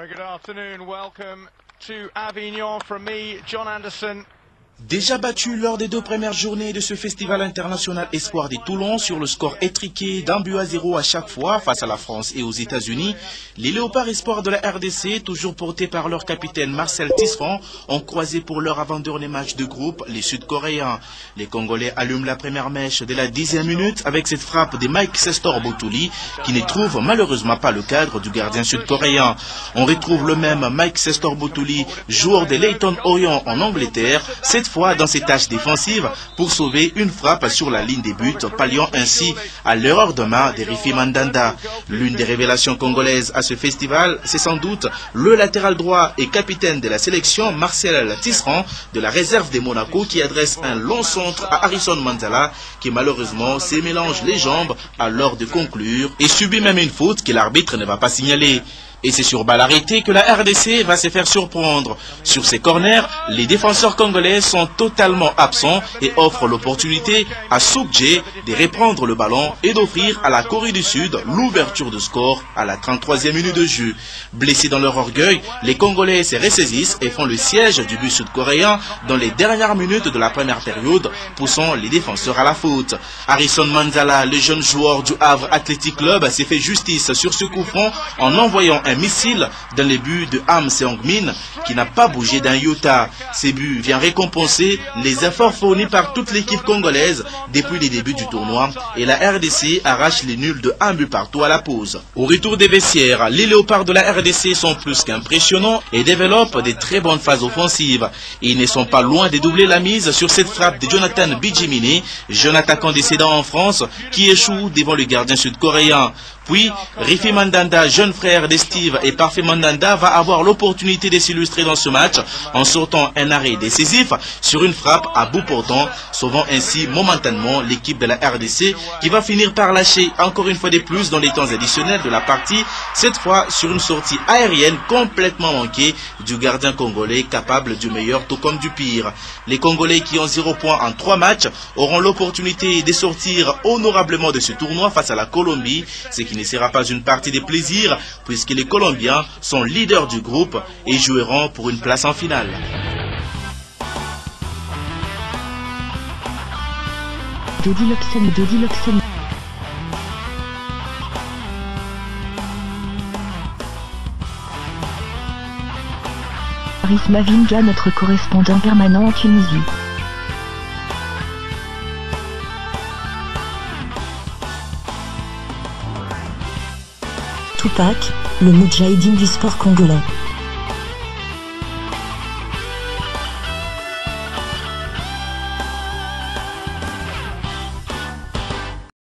Very good afternoon. Welcome to Avignon from me, John Anderson. Déjà battu lors des 2 premières journées de ce festival international Espoir de Toulon sur le score étriqué d'1-0 à chaque fois face à la France et aux États-Unis, les Léopards Espoirs de la RDC, toujours portés par leur capitaine Marcel Tisserand, ont croisé pour leur avant-dernier match de groupe les Sud-Coréens. Les Congolais allument la première mèche dès la 10e minute avec cette frappe de Mike Sestor Botuli qui ne trouve malheureusement pas le cadre du gardien sud-coréen. On retrouve le même Mike Sestor Botuli, joueur de Leyton Orient en Angleterre, cette fois dans ses tâches défensives pour sauver une frappe sur la ligne des buts, palliant ainsi à l'erreur de main de Rifi Mandanda. L'une des révélations congolaises à ce festival, c'est sans doute le latéral droit et capitaine de la sélection Marcel Tisserand de la réserve de Monaco qui adresse un long centre à Harrison Manzala qui malheureusement se mélange les jambes à l'heure de conclure et subit même une faute que l'arbitre ne va pas signaler. Et c'est sur balle arrêtée que la RDC va se faire surprendre. Sur ces corners, les défenseurs congolais sont totalement absents et offrent l'opportunité à Soukdje de reprendre le ballon et d'offrir à la Corée du Sud l'ouverture de score à la 33e minute de jeu. Blessés dans leur orgueil, les Congolais se ressaisissent et font le siège du but sud-coréen dans les dernières minutes de la première période, poussant les défenseurs à la faute. Harrison Manzala, le jeune joueur du Havre Athletic Club, s'est fait justice sur ce coup franc en envoyant un missile dans les buts de Ham Seong-min qui n'a pas bougé d'un iota. Ces buts viennent récompenser les efforts fournis par toute l'équipe congolaise depuis les débuts du tournoi et la RDC arrache les nuls de 1 but partout à la pause. Au retour des vestiaires, les Léopards de la RDC sont plus qu'impressionnants et développent des très bonnes phases offensives. Ils ne sont pas loin de doubler la mise sur cette frappe de Jonathan Bijimini, jeune attaquant décédant en France, qui échoue devant le gardien sud-coréen. Puis, Rifi Mandanda, jeune frère de Steve et Parfait Mandanda, va avoir l'opportunité de s'illustrer dans ce match en sortant un arrêt décisif sur une frappe à bout portant, sauvant ainsi momentanément l'équipe de la RDC qui va finir par lâcher encore une fois de plus dans les temps additionnels de la partie, cette fois sur une sortie aérienne complètement manquée du gardien congolais capable du meilleur tout comme du pire. Les Congolais qui ont 0 points en 3 matchs auront l'opportunité de sortir honorablement de ce tournoi face à la Colombie, ce qui ne sera pas une partie de plaisir puisque les Colombiens sont leaders du groupe et joueront pour une place en finale. Dodiloxène. Arif Mavinga, notre correspondant permanent en Tunisie. Tupac, le Moudjahidine du sport congolais.